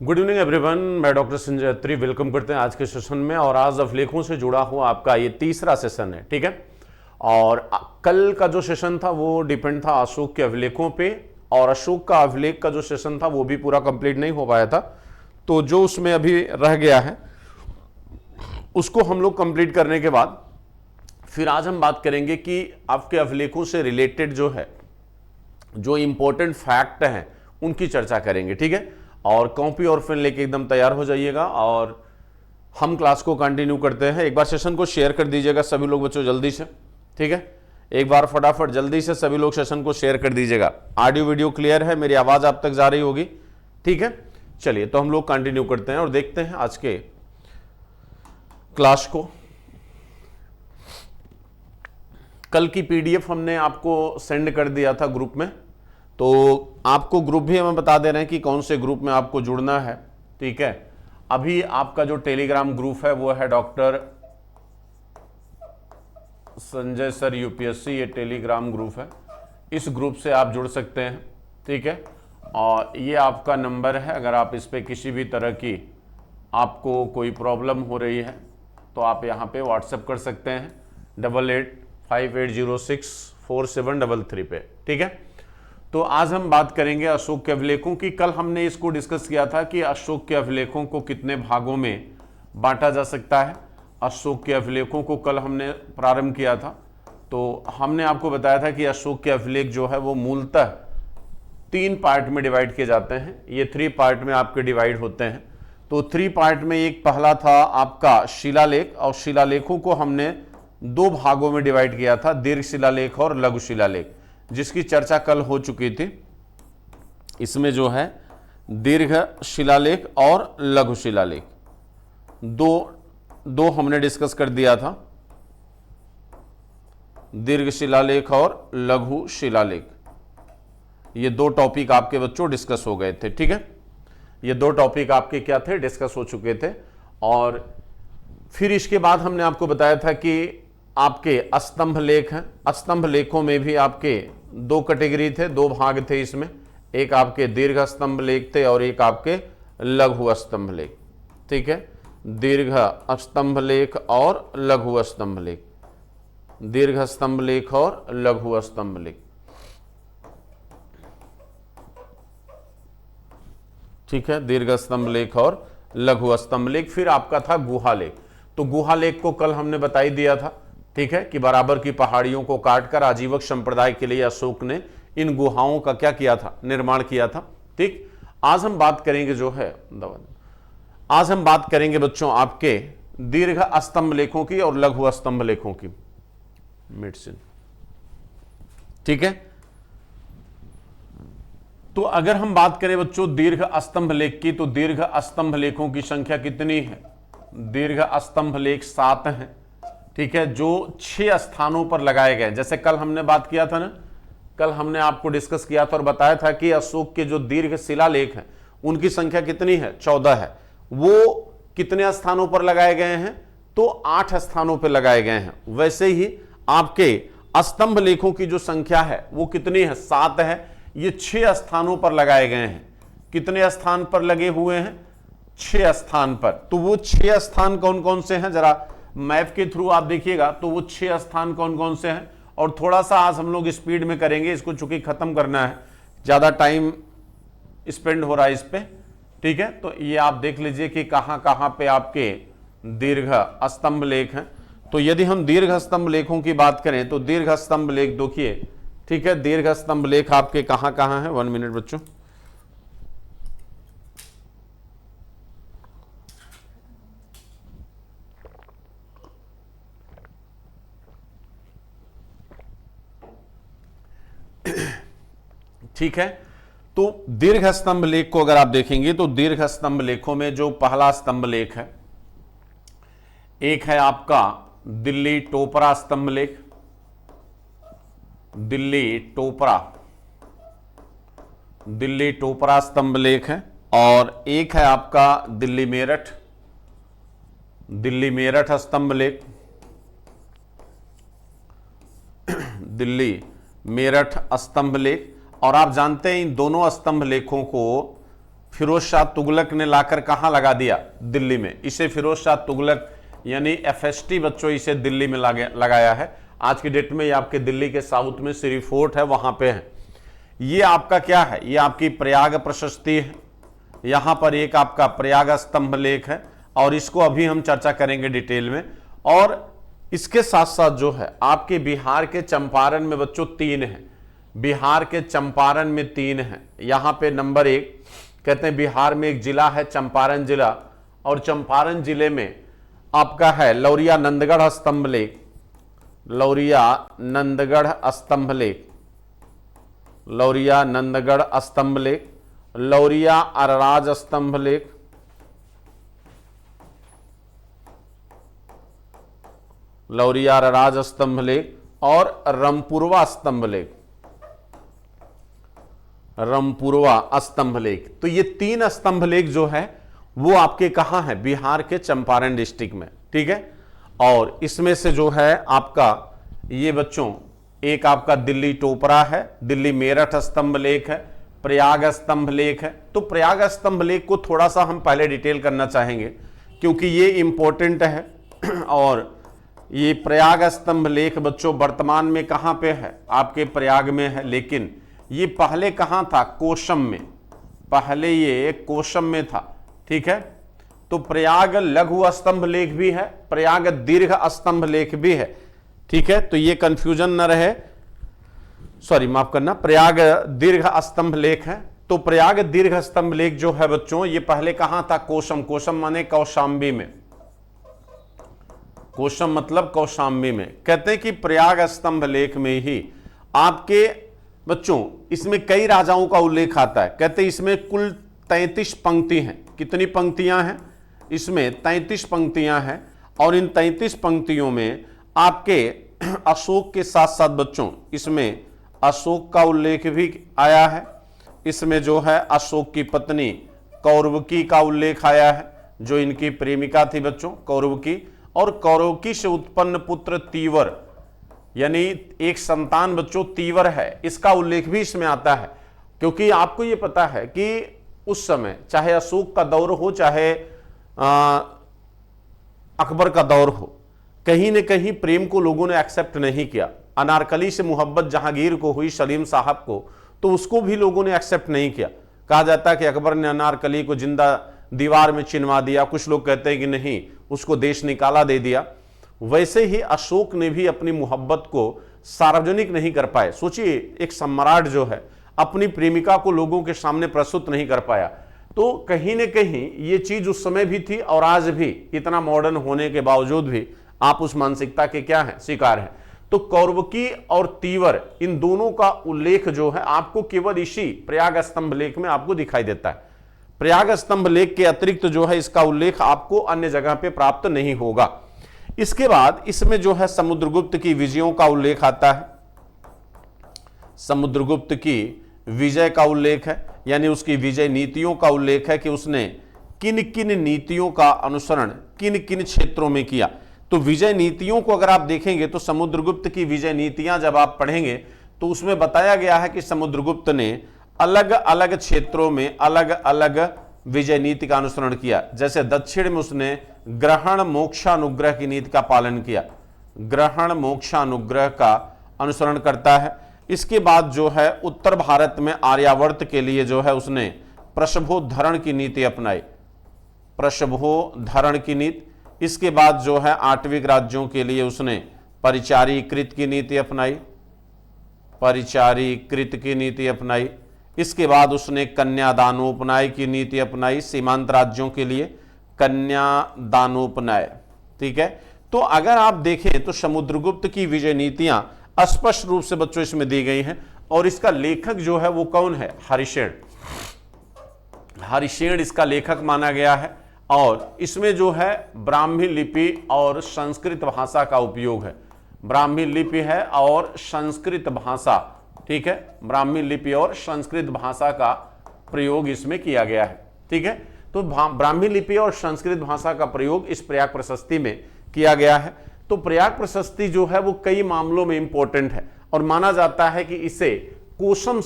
Good evening everyone, मैं doctor Sanjay अत्री welcome करते हैं आज के सेशन में। और आज अभिलेखों से जुड़ा हुआ आपका ये तीसरा सेशन है, ठीक है। और कल का जो सेशन था वो डिपेंड था अशोक के अभिलेखों पे, और अशोक का अभिलेख का जो सेशन था वो भी पूरा कंप्लीट नहीं हो पाया था। तो जो उसमें अभी रह गया है उसको हम लोग कंप्लीट करने के बाद फिर आज हम बात करेंगे कि आपके अभिलेखों से रिलेटेड जो है, जो इंपॉर्टेंट फैक्ट हैं उनकी चर्चा करेंगे, ठीक है। और कॉपी और पेन लेके एकदम तैयार हो जाइएगा और हम क्लास को कंटिन्यू करते हैं। एक बार सेशन को शेयर कर दीजिएगा सभी लोग बच्चों, जल्दी से, ठीक है। एक बार फटाफट जल्दी से सभी लोग सेशन को शेयर कर दीजिएगा। ऑडियो वीडियो क्लियर है, मेरी आवाज आप तक जा रही होगी, ठीक है। चलिए तो हम लोग कंटिन्यू करते हैं और देखते हैं आज के क्लास को। कल की पीडीएफ हमने आपको सेंड कर दिया था ग्रुप में, तो आपको ग्रुप भी हमें बता दे रहे हैं कि कौन से ग्रुप में आपको जुड़ना है, ठीक है। अभी आपका जो टेलीग्राम ग्रुप है वो है डॉक्टर संजय सर यूपीएससी, ये टेलीग्राम ग्रुप है। इस ग्रुप से आप जुड़ सकते हैं, ठीक है। और ये आपका नंबर है, अगर आप इस पर किसी भी तरह की आपको कोई प्रॉब्लम हो रही है तो आप यहाँ पे व्हाट्सएप कर सकते हैं 8858064733 पे, ठीक है। तो आज हम बात करेंगे अशोक के अभिलेखों की। कल हमने इसको डिस्कस किया था कि अशोक के अभिलेखों को कितने भागों में बांटा जा सकता है। अशोक के अभिलेखों को कल हमने प्रारंभ किया था, तो हमने आपको बताया था कि अशोक के अभिलेख जो है वो मूलतः 3 पार्ट में डिवाइड किए जाते हैं। ये 3 पार्ट में आपके डिवाइड होते हैं। तो 3 पार्ट में एक पहला था आपका शिलालेख, और शिलालेखों को हमने 2 भागों में डिवाइड किया था, दीर्घ शिलालेख और लघु शिलालेख, जिसकी चर्चा कल हो चुकी थी। इसमें जो है दीर्घ शिलालेख और लघु शिलालेख दो हमने डिस्कस कर दिया था, दीर्घ शिलालेख और लघु शिलालेख। ये 2 टॉपिक आपके बच्चों डिस्कस हो गए थे, ठीक है। ये 2 टॉपिक आपके क्या थे, डिस्कस हो चुके थे। और फिर इसके बाद हमने आपको बताया था कि आपके स्तंभ लेख हैं। स्तंभ लेखों में भी आपके 2 कैटेगरी थे, 2 भाग थे इसमें। एक आपके दीर्घ स्तंभ लेख थे और एक आपके लघु स्तंभ लेख, ठीक है। दीर्घ स्तंभ लेख और लघु स्तंभ लेख, दीर्घ स्तंभ लेख और लघु स्तंभ लेख, ठीक है। दीर्घ स्तंभ लेख और लघु स्तंभ लेख। फिर आपका था गुहा लेख। तो गुहा लेख को कल हमने बता ही दिया था, ठीक है, कि बराबर की पहाड़ियों को काटकर आजीवक संप्रदाय के लिए अशोक ने इन गुहाओं का क्या किया था, निर्माण किया था, ठीक। आज हम बात करेंगे जो है आज हम बात करेंगे बच्चों आपके दीर्घ स्तंभ लेखों की और लघु स्तंभ लेखों की मेडिसिन, ठीक है। तो अगर हम बात करें बच्चों दीर्घ स्तंभ लेख की, तो दीर्घ स्तंभ लेखों की संख्या कितनी है? दीर्घ स्तंभ लेख 7 हैं, ठीक है, जो 6 स्थानों पर लगाए गए। जैसे कल हमने बात किया था ना, कल हमने आपको डिस्कस किया था और बताया था कि अशोक के जो दीर्घ शिलालेख हैं उनकी संख्या कितनी है? 14 है। वो कितने स्थानों पर लगाए गए हैं? तो 8 स्थानों पर लगाए गए हैं। वैसे ही आपके स्तंभ लेखों की जो संख्या है वो कितनी है? 7 है। ये 6 स्थानों पर लगाए गए हैं। कितने स्थान पर लगे हुए हैं? 6 स्थान पर। तो वो 6 स्थान कौन कौन से हैं? जरा मैप के थ्रू आप देखिएगा तो वो 6 स्थान कौन कौन से हैं। और थोड़ा सा आज हम लोग स्पीड में करेंगे इसको, चूंकि खत्म करना है, ज्यादा टाइम स्पेंड हो रहा है इस पे, ठीक है। तो ये आप देख लीजिए कि कहां कहां पे आपके दीर्घ स्तंभ लेख हैं। तो यदि हम दीर्घ स्तंभ लेखों की बात करें तो दीर्घ स्तंभ लेख देखिए, ठीक है, दीर्घ स्तंभ लेख आपके कहां कहां है? 1 मिनट बच्चों। ठीक है, तो दीर्घ स्तंभ लेख को अगर आप देखेंगे तो दीर्घ स्तंभ लेखों में जो पहला स्तंभ लेख है, एक है आपका दिल्ली टोपरा स्तंभ लेख, दिल्ली टोपरा स्तंभ लेख है। और एक है आपका दिल्ली मेरठ स्तंभ लेख, दिल्ली मेरठ स्तंभ लेख। और आप जानते हैं इन दोनों स्तंभ लेखों को फिरोज शाह तुगलक ने लाकर कहां लगा दिया? दिल्ली में। इसे फिरोज शाह तुगलक यानी FST बच्चों इसे दिल्ली में लगाया है। आज की डेट में ये आपके दिल्ली के साउथ में श्री फोर्ट है, वहां पे है। ये आपका क्या है? ये आपकी प्रयाग प्रशस्ति है। यहां पर एक आपका प्रयाग स्तंभ लेख है और इसको अभी हम चर्चा करेंगे डिटेल में। और इसके साथ साथ जो है आपके बिहार के चंपारण में बच्चों 3 है। बिहार के चंपारण में 3 है। यहां पे नंबर 1 कहते हैं बिहार में एक जिला है चंपारण जिला, और चंपारण जिले में आपका है लौरिया नंदगढ़ स्तंभ लेख। लौरिया नंदगढ़ स्तंभ लेख, लौरिया नंदगढ़ स्तंभ लेख, लौरिया अरराज स्तंभ लेख, लौरिया अरराज स्तंभ लेख और रमपुरवा स्तंभ लेख, रमपुरवा स्तंभ लेख। तो ये 3 स्तंभ लेख जो है वो आपके कहां है? बिहार के चंपारण डिस्ट्रिक्ट में, ठीक है। और इसमें से जो है आपका ये बच्चों एक आपका दिल्ली टोपरा है, दिल्ली मेरठ स्तंभ लेख है, प्रयाग स्तंभ लेख है। तो प्रयाग स्तंभ लेख को थोड़ा सा हम पहले डिटेल करना चाहेंगे क्योंकि ये इंपॉर्टेंट है। और ये प्रयाग स्तंभ लेख बच्चों वर्तमान में कहां पे है? आपके प्रयाग में है, लेकिन ये पहले कहां था? कोशम में। पहले ये कोशम में था, ठीक है। तो प्रयाग लघु स्तंभ लेख भी है, प्रयाग दीर्घ स्तंभ लेख भी है, ठीक है। तो ये कंफ्यूजन न रहे, सॉरी माफ करना, प्रयाग दीर्घ स्तंभ लेख है। तो प्रयाग दीर्घ स्तंभ लेख जो है बच्चों ये पहले कहां था? कोशम। कोशम माने कौशाम्बी में। कोशम मतलब कौशाम्बी में। कहते हैं कि प्रयाग स्तंभ लेख में ही आपके बच्चों इसमें कई राजाओं का उल्लेख आता है। कहते हैं इसमें कुल 33 पंक्ति हैं। कितनी पंक्तियां हैं? इसमें 33 पंक्तियां हैं। और इन 33 पंक्तियों में आपके अशोक के साथ साथ बच्चों इसमें अशोक का उल्लेख भी आया है। इसमें जो है अशोक की पत्नी कौरवकी का उल्लेख आया है, जो इनकी प्रेमिका थी बच्चों, कौरवकी। और कौरवकी से उत्पन्न पुत्र तीवर, यानी एक संतान बच्चों तीवर है, इसका उल्लेख भी इसमें आता है। क्योंकि आपको यह पता है कि उस समय चाहे अशोक का दौर हो चाहे अकबर का दौर हो, कहीं न कहीं प्रेम को लोगों ने एक्सेप्ट नहीं किया। अनारकली से मोहब्बत जहांगीर को हुई, सलीम साहब को, तो उसको भी लोगों ने एक्सेप्ट नहीं किया। कहा जाता है कि अकबर ने अनारकली को जिंदा दीवार में चिनवा दिया, कुछ लोग कहते हैं कि नहीं, उसको देश निकाला दे दिया। वैसे ही अशोक ने भी अपनी मोहब्बत को सार्वजनिक नहीं कर पाए। सोचिए, एक सम्राट जो है अपनी प्रेमिका को लोगों के सामने प्रस्तुत नहीं कर पाया। तो कहीं न कहीं ये चीज उस समय भी थी और आज भी इतना मॉडर्न होने के बावजूद भी आप उस मानसिकता के क्या है? शिकार हैं। तो कौरवकी और तीवर, इन दोनों का उल्लेख जो है आपको केवल इसी प्रयाग स्तंभ लेख में आपको दिखाई देता है। प्रयाग स्तंभ लेख के अतिरिक्त जो है इसका उल्लेख आपको अन्य जगह पे प्राप्त नहीं होगा। इसके बाद इसमें जो है समुद्रगुप्त की विजयों का उल्लेख आता है। समुद्रगुप्त की विजय का उल्लेख है, यानी उसकी विजय नीतियों का उल्लेख है कि उसने किन किन नीतियों का अनुसरण किन किन क्षेत्रों में किया। तो विजय नीतियों को अगर आप देखेंगे तो समुद्रगुप्त की विजय नीतियां जब आप पढ़ेंगे तो उसमें बताया गया है कि समुद्रगुप्त ने अलग अलग क्षेत्रों में अलग अलग विजय नीति का अनुसरण किया। जैसे दक्षिण में उसने ग्रहण मोक्षानुग्रह की नीति का पालन किया, ग्रहण मोक्षानुग्रह का अनुसरण करता है। इसके बाद जो है उत्तर भारत में आर्यावर्त के लिए जो है उसने प्रशभोधरण की नीति अपनाई, प्रशभोधरण की नीति। इसके बाद जो है आठविक राज्यों के लिए उसने परिचारीकृत की नीति अपनाई, परिचारीकृत की नीति अपनाई। इसके बाद उसने कन्यादानोपनाय की नीति अपनाई, सीमांत राज्यों के लिए कन्यादानोपनाय, ठीक है। तो अगर आप देखें तो समुद्रगुप्त की विजय नीतियां स्पष्ट रूप से बच्चों इसमें दी गई हैं। और इसका लेखक जो है वो कौन है? हरिशेन। हरिशेन इसका लेखक माना गया है। और इसमें जो है ब्राह्मी लिपि और संस्कृत भाषा का उपयोग है। ब्राह्मी लिपि है और संस्कृत भाषा, ठीक है, ब्राह्मी लिपि और संस्कृत भाषा का प्रयोग इसमें किया गया है, ठीक है। तो ब्राह्मी लिपि और संस्कृत भाषा का प्रयोग इस प्रयाग प्रशस्ति में किया गया है। तो प्रयाग प्रशस्ति जो है वो कई मामलों में इंपॉर्टेंट है और माना जाता है कि इसे कोशम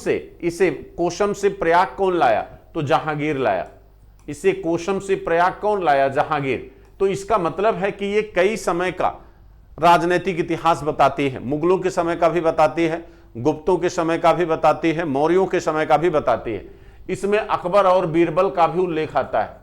से प्रयाग कौन लाया? तो जहांगीर लाया। इसे कोशम से प्रयाग कौन लाया? जहांगीर। तो इसका मतलब है कि ये कई समय का राजनीतिक इतिहास बताती है, मुगलों के समय का भी बताती है, गुप्तों के समय का भी बताती है, मौर्यों के समय का भी बताती है। इसमें अकबर और बीरबल का भी उल्लेख आता है,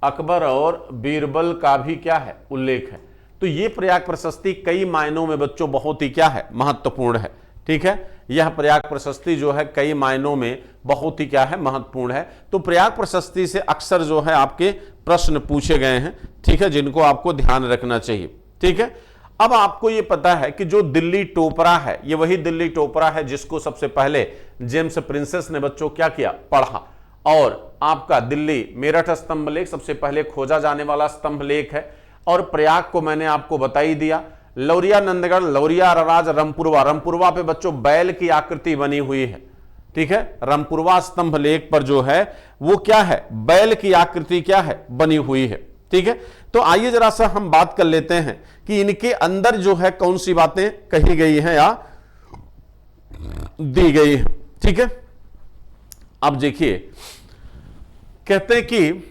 अकबर और बीरबल का भी क्या है? उल्लेख है। तो ये प्रयाग प्रशस्ति कई मायनों में बच्चों बहुत ही क्या है? महत्वपूर्ण है। ठीक है, यह प्रयाग प्रशस्ति जो है कई मायनों में बहुत ही क्या है? महत्वपूर्ण है। तो प्रयाग प्रशस्ति से अक्सर जो है आपके प्रश्न पूछे गए हैं, ठीक है, जिनको आपको ध्यान रखना चाहिए। ठीक है, अब आपको यह पता है कि जो दिल्ली टोपरा है, ये वही दिल्ली टोपरा है जिसको सबसे पहले जेम्स प्रिंसेस ने बच्चों क्या किया? पढ़ा। और आपका दिल्ली मेरठ स्तंभ लेख सबसे पहले खोजा जाने वाला स्तंभ लेख है। और प्रयाग को मैंने आपको बता ही दिया। लौरिया नंदगढ़, लौरिया, अरराज, रमपुरवा, रमपुरवा पे बच्चों बैल की आकृति बनी हुई है। ठीक है, रमपुरवा स्तंभ लेख पर जो है वो क्या है? बैल की आकृति क्या है? बनी हुई है। ठीक है, तो आइए जरा सा हम बात कर लेते हैं कि इनके अंदर जो है कौन सी बातें कही गई हैं या दी गई है। ठीक है, अब देखिए, कहते हैं कि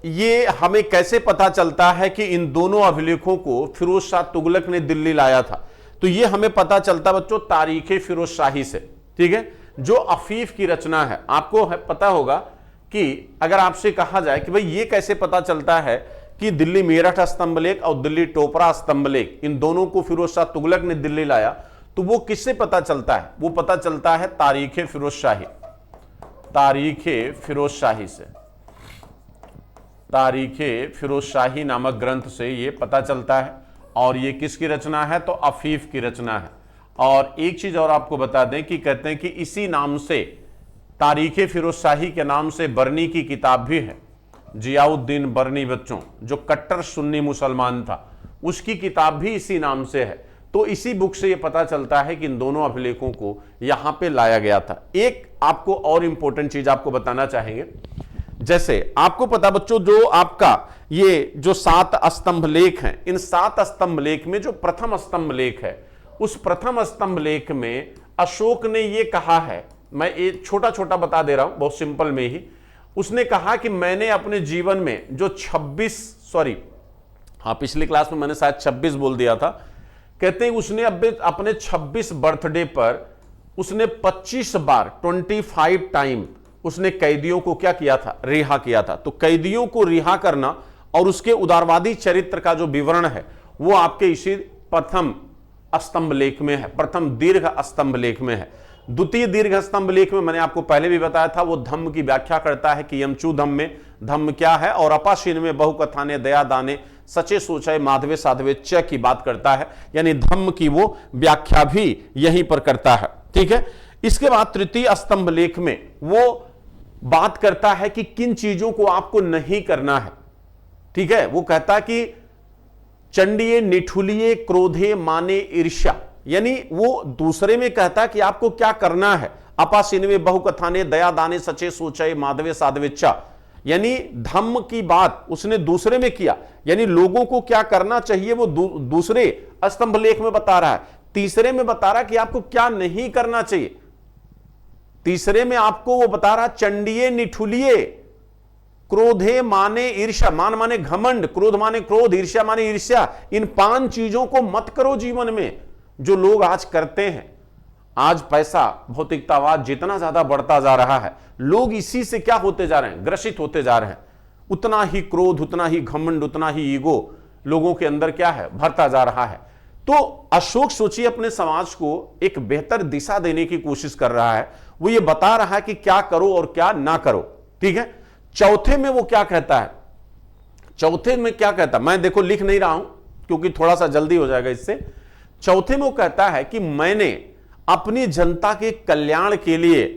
ये हमें कैसे पता चलता है कि इन दोनों अभिलेखों को फिरोज शाह तुगलक ने दिल्ली लाया था? तो ये हमें पता चलता बच्चों तारीखे फिरोज शाही से। ठीक है, जो अफीफ की रचना है, आपको पता होगा कि अगर आपसे कहा जाए कि भाई ये कैसे पता चलता है कि दिल्ली मेरठ स्तंभ लेख और दिल्ली टोपरा स्तंभ लेख इन दोनों को फिरोज शाह तुगलक ने दिल्ली लाया, तो वो किससे पता चलता है? वो पता चलता है तारीखे फिरोज शाही, तारीखे फिरोज शाही से, तारीखे फिरोज शाही नामक ग्रंथ से ये पता चलता है। और ये किसकी रचना है? तो अफीफ की रचना है। और एक चीज और आपको बता दें कि कहते हैं कि इसी नाम से, तारीखे फिरोज शाही के नाम से बरनी की किताब भी है। जियाउद्दीन बरनी बच्चों, जो कट्टर सुन्नी मुसलमान था, उसकी किताब भी इसी नाम से है। तो इसी बुक से यह पता चलता है कि इन दोनों अभिलेखों को यहां पे लाया गया था। एक आपको और इंपॉर्टेंट चीज आपको बताना चाहेंगे, जैसे आपको पता बच्चों, जो आपका ये जो 7 स्तंभ लेख हैं, इन 7 स्तंभ लेख में जो प्रथम स्तंभ लेख है, उस प्रथम स्तंभ लेख में अशोक ने ये कहा है, मैं ये छोटा छोटा बता दे रहा हूं, बहुत सिंपल में ही। उसने कहा कि मैंने अपने जीवन में जो 26 पिछली क्लास में मैंने शायद 26 बोल दिया था। कहते हैं उसने अपने 26 बर्थडे पर उसने 25 बार 25 टाइम उसने कैदियों को क्या किया था? रिहा किया था। तो कैदियों को रिहा करना और उसके उदारवादी चरित्र का जो विवरण है वो आपके इसी प्रथम स्तंभ लेख में है, प्रथम दीर्घ स्तंभ लेख में है। द्वितीय दीर्घ स्तंभ लेख में मैंने आपको पहले भी बताया था, वो धम्म की व्याख्या करता है कि यमचू धम्म में धम्म क्या है, और अपाशीन में बहुकथाने दया दाने सचे सोचे माधवे साधवे च की बात करता है, यानी धम्म की वो व्याख्या भी यहीं पर करता है। ठीक है, इसके बाद तृतीय स्तंभ लेख में वो बात करता है कि किन चीजों को आपको नहीं करना है। ठीक है, वो कहता है कि चंडिये निठुलिये क्रोधे माने ईर्ष्या, यानी वो दूसरे में कहता है कि आपको क्या करना है। अपासिनवे बहुकथाने दया दाने सचे सोचे माधवे साधवे चा, यानी धम्म की बात उसने दूसरे में किया, यानी लोगों को क्या करना चाहिए वो दूसरे स्तंभ लेख में बता रहा है। तीसरे में बता रहा है कि आपको क्या नहीं करना चाहिए। तीसरे में आपको वो बता रहा, चंडिये निठुलिये क्रोधे माने ईर्ष्या, मान माने घमंड, क्रोध माने क्रोध, ईर्ष्या माने ईर्ष्या, इन 5 चीजों को मत करो जीवन में, जो लोग आज करते हैं। आज पैसा भौतिकतावाद जितना ज्यादा बढ़ता जा रहा है, लोग इसी से क्या होते जा रहे हैं? ग्रसित होते जा रहे हैं। उतना ही क्रोध, उतना ही घमंड, उतना ही ईगो लोगों के अंदर क्या है? भरता जा रहा है। तो अशोक सोचिए अपने समाज को एक बेहतर दिशा देने की कोशिश कर रहा है। वो ये बता रहा है कि क्या करो और क्या ना करो। ठीक है, चौथे में वो क्या कहता है? चौथे में क्या कहता है, मैं देखो लिख नहीं रहा हूं क्योंकि थोड़ा सा जल्दी हो जाएगा इससे। चौथे में वो कहता है कि मैंने अपनी जनता के कल्याण के लिए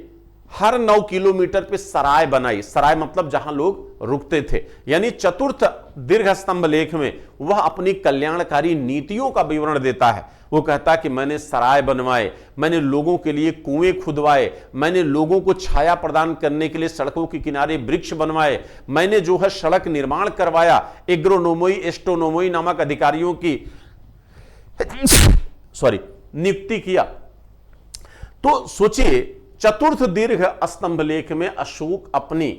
हर 9 किलोमीटर पे सराय बनाई। सराय मतलब जहां लोग रुकते थे, यानी चतुर्थ दीर्घ स्तंभ लेख में वह अपनी कल्याणकारी नीतियों का विवरण देता है। वो कहता है कि मैंने सराय बनवाए, मैंने लोगों के लिए कुएं खुदवाए, मैंने लोगों को छाया प्रदान करने के लिए सड़कों के किनारे वृक्ष बनवाए, मैंने जो है सड़क निर्माण करवाया, एग्रोनोमोई एस्ट्रोनोमोई नामक अधिकारियों की नियुक्ति किया। तो सोचिए चतुर्थ दीर्घ स्तंभ लेख में अशोक अपनी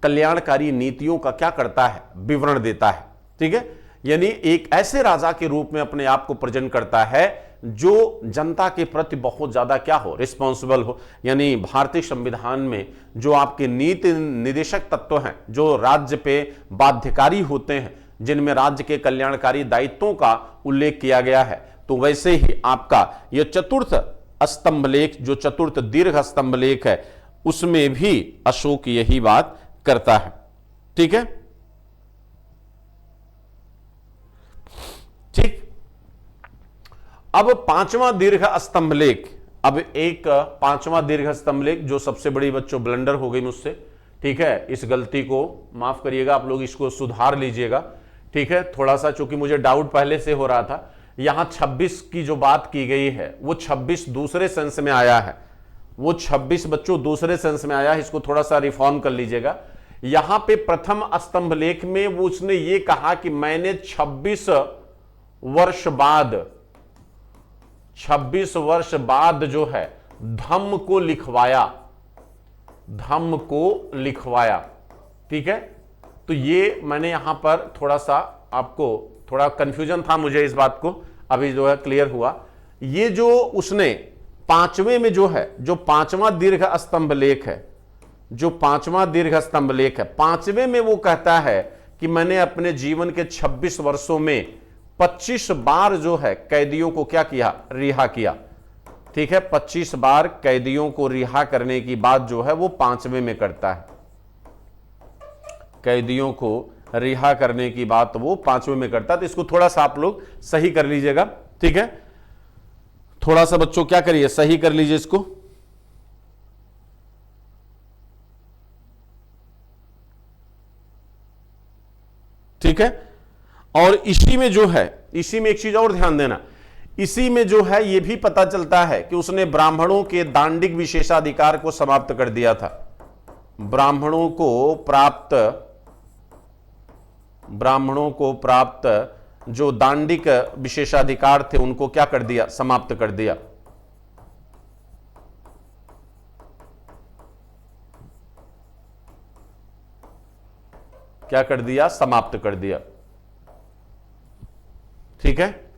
कल्याणकारी नीतियों का क्या करता है, विवरण देता है। ठीक है, यानी एक ऐसे राजा के रूप में अपने आप को प्रेजेंट करता है जो जनता के प्रति बहुत ज्यादा क्या हो, रिस्पॉन्सिबल हो। यानी भारतीय संविधान में जो आपके नीति निदेशक तत्व हैं, जो राज्य पे बाध्यकारी होते हैं, जिनमें राज्य के कल्याणकारी दायित्वों का उल्लेख किया गया है, तो वैसे ही आपका यह चतुर्थ स्तंभ लेख, जो चतुर्थ दीर्घ स्तंभ लेख है, उसमें भी अशोक यही बात करता है। ठीक है, ठीक। अब पांचवा दीर्घ स्तंभ लेख, अब एक पांचवा दीर्घ स्तंभ लेख जो सबसे बड़ी बच्चों ब्लंडर हो गई मुझसे। ठीक है, इस गलती को माफ करिएगा, आप लोग इसको सुधार लीजिएगा। ठीक है, थोड़ा सा चूंकि मुझे डाउट पहले से हो रहा था, यहां 26 की जो बात की गई है वो 26 दूसरे सेंस में आया है, वो 26 बच्चों दूसरे सेंस में आया है, इसको थोड़ा सा रिफॉर्म कर लीजिएगा। यहां पे प्रथम स्तंभ लेख में वो उसने ये कहा कि मैंने 26 वर्ष बाद, 26 वर्ष बाद जो है धम्म को लिखवाया, धम्म को लिखवाया। ठीक है, तो ये मैंने यहां पर थोड़ा सा आपको थोड़ा कंफ्यूजन था मुझे इस बात को, अभी जो है क्लियर हुआ। ये जो उसने पांचवें में जो है, जो पांचवा दीर्घ स्तंभ लेख है, जो पांचवा दीर्घ स्तंभ लेख है, पांचवें में वो कहता है कि मैंने अपने जीवन के 26 वर्षों में 25 बार जो है कैदियों को क्या किया, रिहा किया। ठीक है, 25 बार कैदियों को रिहा करने की बात जो है वो पांचवें में करता है, कैदियों को रिहा करने की बात वो पांचवें में करता है। तो इसको थोड़ा सा आप लोग सही कर लीजिएगा। ठीक है, थोड़ा सा बच्चों क्या करिए, सही कर लीजिए इसको। ठीक है, और इसी में जो है, इसी में एक चीज और ध्यान देना, इसी में जो है ये भी पता चलता है कि उसने ब्राह्मणों के दांडिक विशेषाधिकार को समाप्त कर दिया था। ब्राह्मणों को प्राप्त जो दांडिक विशेषाधिकार थे उनको क्या कर दिया, समाप्त कर दिया। क्या कर दिया, समाप्त कर दिया। ठीक है,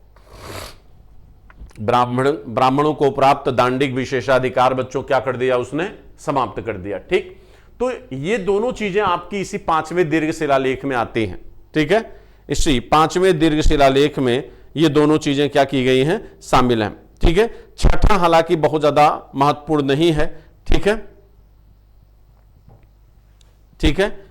ब्राह्मणों को प्राप्त दांडिक विशेषाधिकार बच्चों क्या कर दिया, उसने समाप्त कर दिया। ठीक, तो ये दोनों चीजें आपकी इसी पांचवें दीर्घ शिलालेख में आती हैं। ठीक है, इसी पांचवें दीर्घ शिलालेख में ये दोनों चीजें क्या की गई हैं, शामिल हैं। ठीक है, छठा हालांकि बहुत ज्यादा महत्वपूर्ण नहीं है। ठीक है, ठीक है,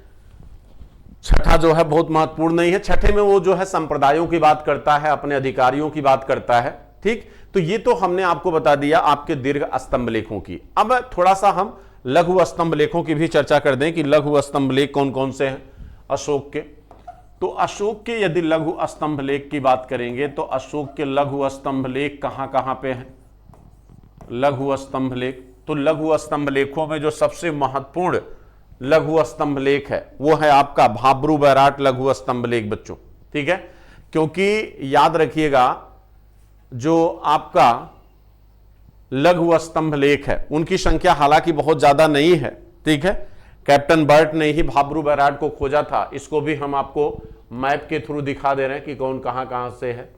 छठा जो है बहुत महत्वपूर्ण नहीं है। छठे में वो जो है संप्रदायों की बात करता है, अपने अधिकारियों की बात करता है। ठीक, तो ये तो हमने आपको बता दिया आपके दीर्घ स्तंभ लेखों की। अब थोड़ा सा हम लघु स्तंभ लेखों की भी चर्चा कर दें कि लघु स्तंभ लेख कौन कौन से हैं अशोक के। तो अशोक के यदि लघु स्तंभ लेख की बात करेंगे तो अशोक के लघु स्तंभ लेख कहां कहां पे हैं, लघु स्तंभ लेख। तो लघु स्तंभ लेखों में जो सबसे महत्वपूर्ण लघु स्तंभ लेख है वो है आपका भाब्रू बैराट लघु स्तंभ लेख बच्चों। ठीक है, क्योंकि याद रखिएगा जो आपका लघु स्तंभ लेख है उनकी संख्या हालांकि बहुत ज्यादा नहीं है। ठीक है, कैप्टन बर्ट ने ही भाब्रू बैराट को खोजा था, इसको भी हम आपको मैप के थ्रू दिखा दे रहे हैं कि कौन कहां कहां से है।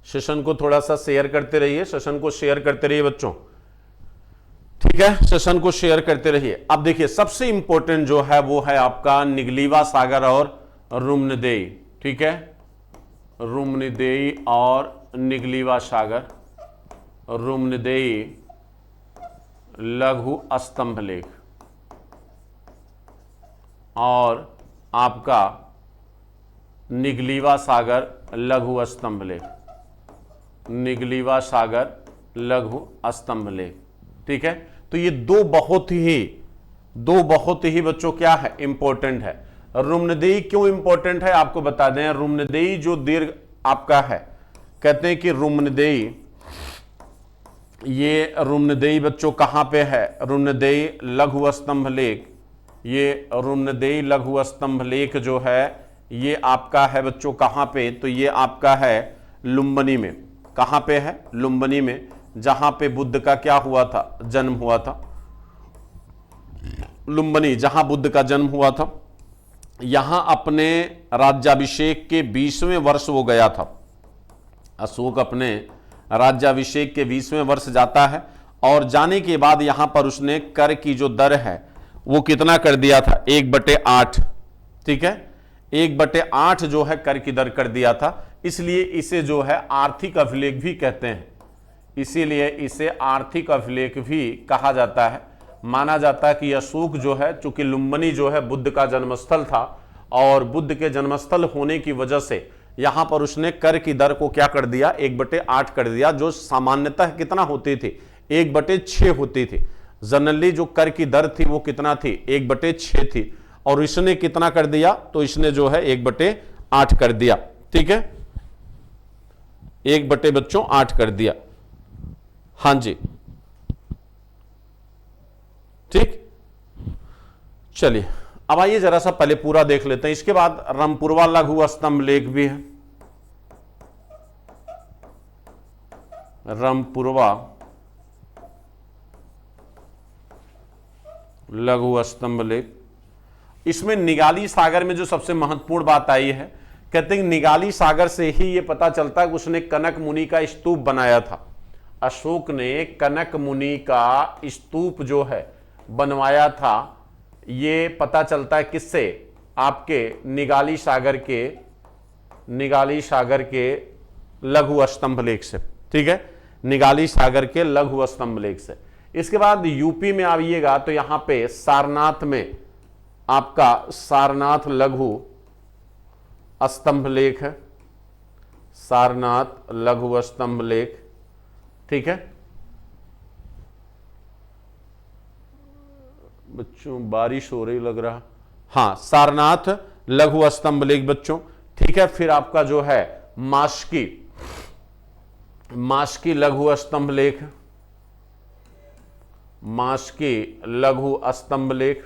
सेशन को थोड़ा सा शेयर करते रहिए, सेशन को शेयर करते रहिए बच्चों। ठीक है, सेशन को शेयर करते रहिए। अब देखिए सबसे इंपॉर्टेंट जो है वो है आपका निगलीवा सागर और रुम्नदेई। ठीक है, रुम्नदेई और निगलीवा सागर, रुम्नदेई लघु स्तंभ लेख और आपका निगलीवा सागर लघु स्तंभ लेख, निगलीवा सागर लघु स्तंभ लेख। ठीक है, तो ये दो बहुत ही बच्चों क्या है, इंपॉर्टेंट है। रुम्नदेई क्यों इंपॉर्टेंट है आपको बता दें। रुम्नदेई जो दीर्घ आपका है, कहते हैं कि रुम्नदेई, ये रुम्नदेई बच्चों कहां पे है, रुम्नदेई लघु स्तंभ लेख ये रुम्नदेई लघु स्तंभ लेख जो है ये आपका है बच्चों कहां पे, तो ये आपका है लुम्बिनी में। कहां पे है? लुम्बिनी में, जहां पे बुद्ध का क्या हुआ था? जन्म हुआ था। लुम्बिनी जहां बुद्ध का जन्म हुआ था, यहां अपने राज्याभिषेक के 20वें वर्ष वो गया था। अशोक अपने राज्याभिषेक के 20वें वर्ष जाता है और जाने के बाद यहां पर उसने कर की जो दर है वो कितना कर दिया था? 1/8। ठीक है, 1/8 जो है कर की दर कर दिया था। इसलिए इसे जो है आर्थिक अभिलेख भी कहते हैं। इसीलिए इसे आर्थिक अभिलेख भी कहा जाता है। माना जाता है कि अशोक जो है, चूंकि लुम्बिनी जो है बुद्ध का जन्मस्थल था और बुद्ध के जन्मस्थल होने की वजह से यहां पर उसने कर की दर को क्या कर दिया? 1/8 कर दिया, जो सामान्यतः कितना होती थी? 1/6 होती थी। जनरली जो कर की दर थी वो कितना थी? 1/6 थी, और इसने कितना कर दिया? तो इसने जो है 1/8 कर दिया। ठीक है, 1/8 कर दिया। हां जी, ठीक। चलिए अब आइए जरा सा पहले पूरा देख लेते हैं। इसके बाद रामपुरवा लघु स्तंभ लेख भी है। रामपुरवा लघु स्तंभ लेख, इसमें निगाली सागर में जो सबसे महत्वपूर्ण बात आई है, कहते हैं निगाली सागर से ही यह पता चलता है कि उसने कनक मुनि का स्तूप बनाया था। अशोक ने कनक मुनि का स्तूप जो है बनवाया था। ये पता चलता है किससे? आपके निगाली सागर के लघु स्तंभ लेख से। ठीक है, निगाली सागर के लघु स्तंभ लेख से। इसके बाद यूपी में आइएगा तो यहां पे सारनाथ में आपका सारनाथ लघु स्तंभ लेख है। सारनाथ लघु स्तंभ लेख, ठीक है बच्चों, बारिश हो रही लग रहा। हां, सारनाथ लघु स्तंभ लेख बच्चों, ठीक है। फिर आपका जो है मास्की लघु स्तंभ लेख, मास्की लघु स्तंभ लेख,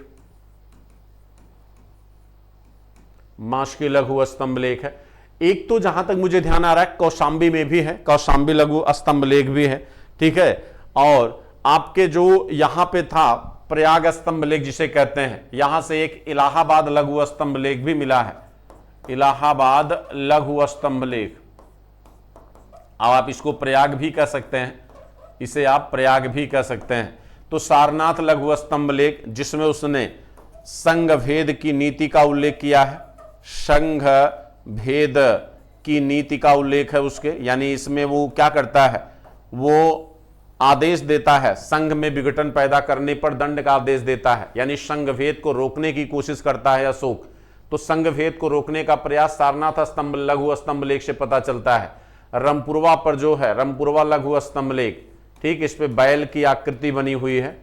मास्की लघु स्तंभ लेख है। एक तो जहां तक मुझे ध्यान आ रहा है कौशांबी में भी है, कौशांबी लघु स्तंभ लेख भी है। ठीक है, और आपके जो यहां पे था प्रयाग स्तंभ लेख जिसे कहते हैं, यहां से एक इलाहाबाद लघु स्तंभ लेख भी मिला है। इलाहाबाद लघु स्तंभ लेख, अब आप इसको प्रयाग भी कह सकते हैं, इसे आप प्रयाग भी कह सकते हैं। तो सारनाथ लघु स्तंभ लेख जिसमें उसने संघ भेद की नीति का उल्लेख किया है। संघ भेद की नीति का उल्लेख है उसके, यानी इसमें वो क्या करता है? वो आदेश देता है, संघ में विघटन पैदा करने पर दंड का आदेश देता है, यानी संघ भेद को रोकने की कोशिश करता है अशोक। तो संघ भेद को रोकने का प्रयास सारनाथ स्तंभ लघु स्तंभ लेख से पता चलता है। रामपुरवा पर जो है रामपुरवा लघु स्तंभ लेख, ठीक, इस पे बैल की आकृति बनी हुई है,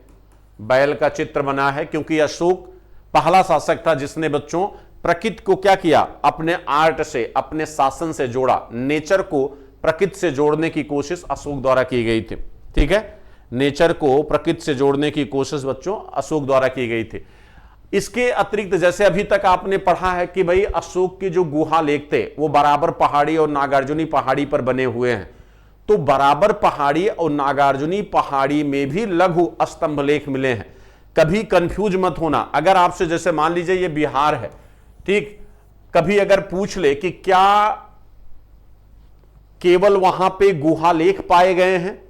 बैल का चित्र बना है, क्योंकि अशोक पहला शासक था जिसने बच्चों प्रकृति को क्या किया? अपने आर्ट से, अपने शासन से जोड़ा। नेचर को प्रकृति से जोड़ने की कोशिश अशोक द्वारा की गई थी। ठीक है, नेचर को प्रकृति से जोड़ने की कोशिश बच्चों अशोक द्वारा की गई थी। इसके अतिरिक्त जैसे अभी तक आपने पढ़ा है कि भाई अशोक के जो गुहा लेख थे वो बराबर पहाड़ी और नागार्जुनी पहाड़ी पर बने हुए हैं। तो बराबर पहाड़ी और नागार्जुनी पहाड़ी में भी लघु स्तंभ लेख मिले हैं। कभी कंफ्यूज मत होना, अगर आपसे जैसे मान लीजिए ये बिहार है, ठीक, कभी अगर पूछ ले कि क्या केवल वहां पे गुहा लेख पाए गए हैं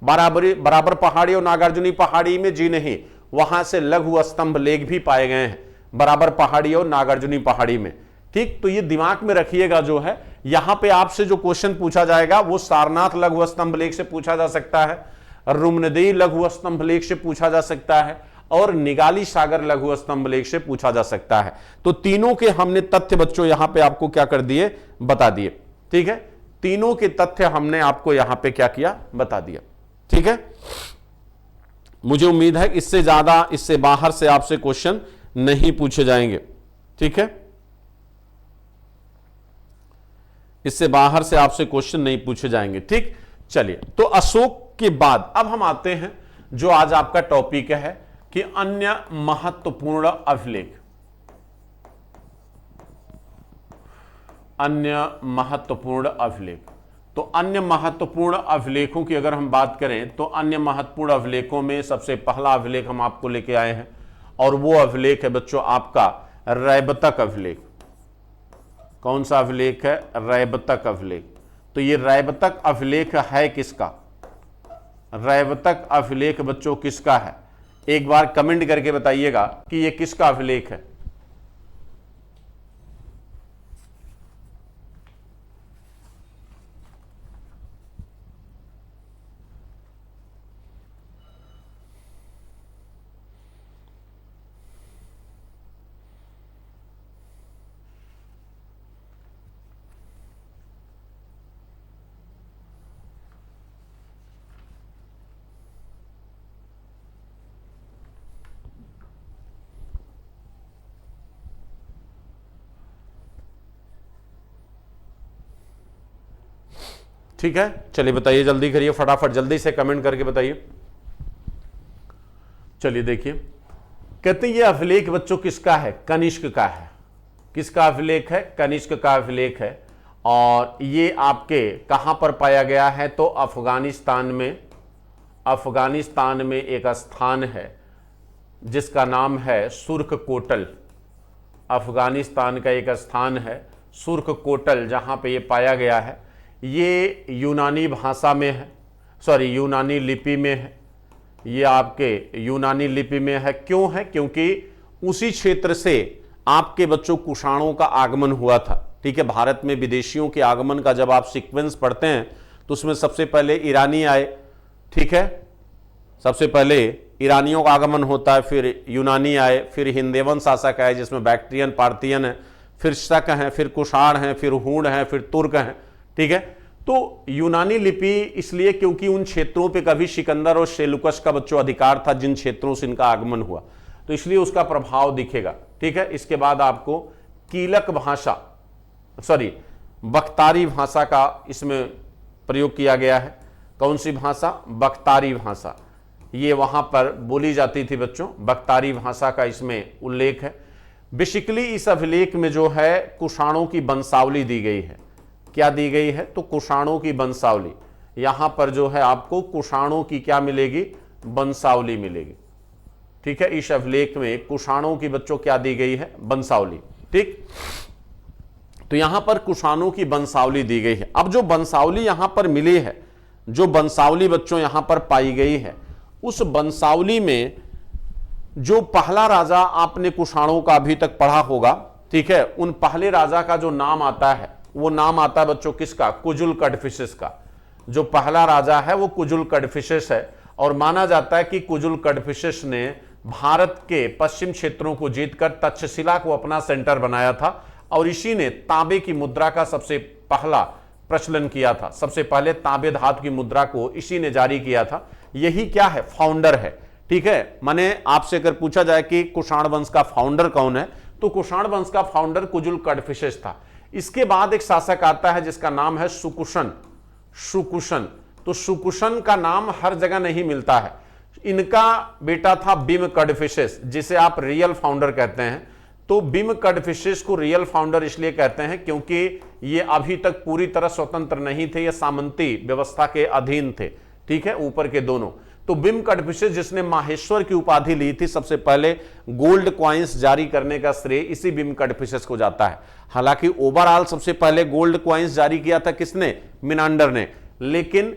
बराबर पहाड़ी और नागार्जुनी पहाड़ी में? जी नहीं, वहां से लघु स्तंभ लेख भी पाए गए हैं बराबर पहाड़ी और नागार्जुनी पहाड़ी में। ठीक, तो ये दिमाग में रखिएगा। जो है यहां पे आपसे जो क्वेश्चन पूछा जाएगा वो सारनाथ लघु स्तंभ लेख से पूछा जा सकता है, रुम्नदेई लघु स्तंभ लेख से पूछा जा सकता है, और निगाली सागर लघु स्तंभ लेख से पूछा जा सकता है। तो तीनों के हमने तथ्य बच्चों यहां पे आपको क्या कर दिए? बता दिए। ठीक है, तीनों के तथ्य हमने आपको यहां पे क्या किया? बता दिया। ठीक है, मुझे उम्मीद है इससे ज्यादा, इससे बाहर से आपसे क्वेश्चन नहीं पूछे जाएंगे। ठीक है, इससे बाहर से आपसे क्वेश्चन नहीं पूछे जाएंगे। ठीक, चलिए, तो अशोक के बाद अब हम आते हैं जो आज आपका टॉपिक है कि अन्य महत्वपूर्ण अभिलेख, अन्य महत्वपूर्ण अभिलेख। तो अन्य महत्वपूर्ण अभिलेखों की अगर हम बात करें तो अन्य महत्वपूर्ण अभिलेखों में सबसे पहला अभिलेख हम आपको लेके आए हैं और वो अभिलेख है बच्चों आपका रैबतक अभिलेख। कौन सा अभिलेख है? रैबतक अभिलेख। तो ये रैबतक अभिलेख है किसका? रैबतक अभिलेख बच्चों किसका है? एक बार कमेंट करके बताइएगा कि ये किसका अभिलेख है। ठीक है, चलिए बताइए, जल्दी करिए, फटाफट जल्दी से कमेंट करके बताइए। चलिए देखिए, कहते हैं ये अभिलेख बच्चों किसका है? कनिष्क का है। किसका अभिलेख है? कनिष्क का अभिलेख है। और ये आपके कहां पर पाया गया है? तो अफगानिस्तान में। अफगानिस्तान में एक स्थान है जिसका नाम है सुर्ख कोटल। अफगानिस्तान का एक स्थान है सुर्ख कोटल, जहां पे ये पाया गया है। ये यूनानी भाषा में है, सॉरी यूनानी लिपि में है। ये आपके यूनानी लिपि में है। क्यों है? क्योंकि उसी क्षेत्र से आपके बच्चों कुषाणों का आगमन हुआ था। ठीक है, भारत में विदेशियों के आगमन का जब आप सीक्वेंस पढ़ते हैं तो उसमें सबसे पहले ईरानी आए। ठीक है, सबसे पहले ईरानियों का आगमन होता है, फिर यूनानी आए, फिर हिंदेवन शासक आए जिसमें बैक्ट्रियन, पार्थियन है, फिर शक हैं, फिर कुषाण हैं, फिर हूण हैं, फिर तुर्क हैं। ठीक है, तो यूनानी लिपि इसलिए क्योंकि उन क्षेत्रों पे कभी सिकंदर और सेलुकस का बच्चों अधिकार था जिन क्षेत्रों से इनका आगमन हुआ, तो इसलिए उसका प्रभाव दिखेगा। ठीक है, इसके बाद आपको कीलक भाषा, सॉरी बख्तारी भाषा का इसमें प्रयोग किया गया है। कौन सी भाषा? बख्तारी भाषा। ये वहां पर बोली जाती थी बच्चों, बख्तारी भाषा का इसमें उल्लेख है। बेसिकली इस अभिलेख में जो है कुषाणों की वंशावली दी गई है। क्या दी गई है? तो कुषाणों की वंशावली। यहां पर जो है आपको कुषाणों की क्या मिलेगी? वंशावली मिलेगी। ठीक है, इस अभिलेख में कुषाणों की बच्चों क्या दी गई है? वंशावली। ठीक, तो यहां पर कुषाणों की वंशावली दी गई है। अब जो वंशावली यहां पर मिली है, जो वंशावली बच्चों यहां पर पाई गई है, उस वंशावली में जो पहला राजा आपने कुषाणों का अभी तक पढ़ा होगा, ठीक है, उन पहले राजा का जो नाम आता है वो नाम आता है बच्चों किसका? कुजुल कड़फिसेस का। जो पहला राजा है वो कुजुल कड़फिसेस है और माना जाता है कि कुजुल कड़फिसेस ने भारत के पश्चिम क्षेत्रों को जीतकर तक्षशिला को अपना सेंटर बनाया था और इसी ने तांबे की मुद्रा का सबसे पहला प्रचलन किया था। सबसे पहले तांबे धातु की मुद्रा को इसी ने जारी किया था। यही क्या है? फाउंडर है। ठीक है, माने आपसे अगर पूछा जाए कि कुषाण वंश का फाउंडर कौन है, तो कुषाण वंश का फाउंडर कुजुल कड़फिसेस था। इसके बाद एक शासक आता है जिसका नाम है सुकुशन। सुकुशन, तो सुकुशन का नाम हर जगह नहीं मिलता है। इनका बेटा था बिम कड़फिसेस, जिसे आप रियल फाउंडर कहते हैं। तो बिम कड़फिसेस को रियल फाउंडर इसलिए कहते हैं क्योंकि ये अभी तक पूरी तरह स्वतंत्र नहीं थे, ये सामंती व्यवस्था के अधीन थे। ठीक है, ऊपर के दोनों। तो बिम कड़फिसेस जिसने माहेश्वर की उपाधि ली थी, सबसे पहले गोल्ड कॉइन्स जारी करने का श्रेय इसी बिम कड़फिसेस को जाता है। हालांकि ओवरऑल सबसे पहले गोल्ड कॉइन्स जारी किया था किसने? मिनांडर ने। लेकिन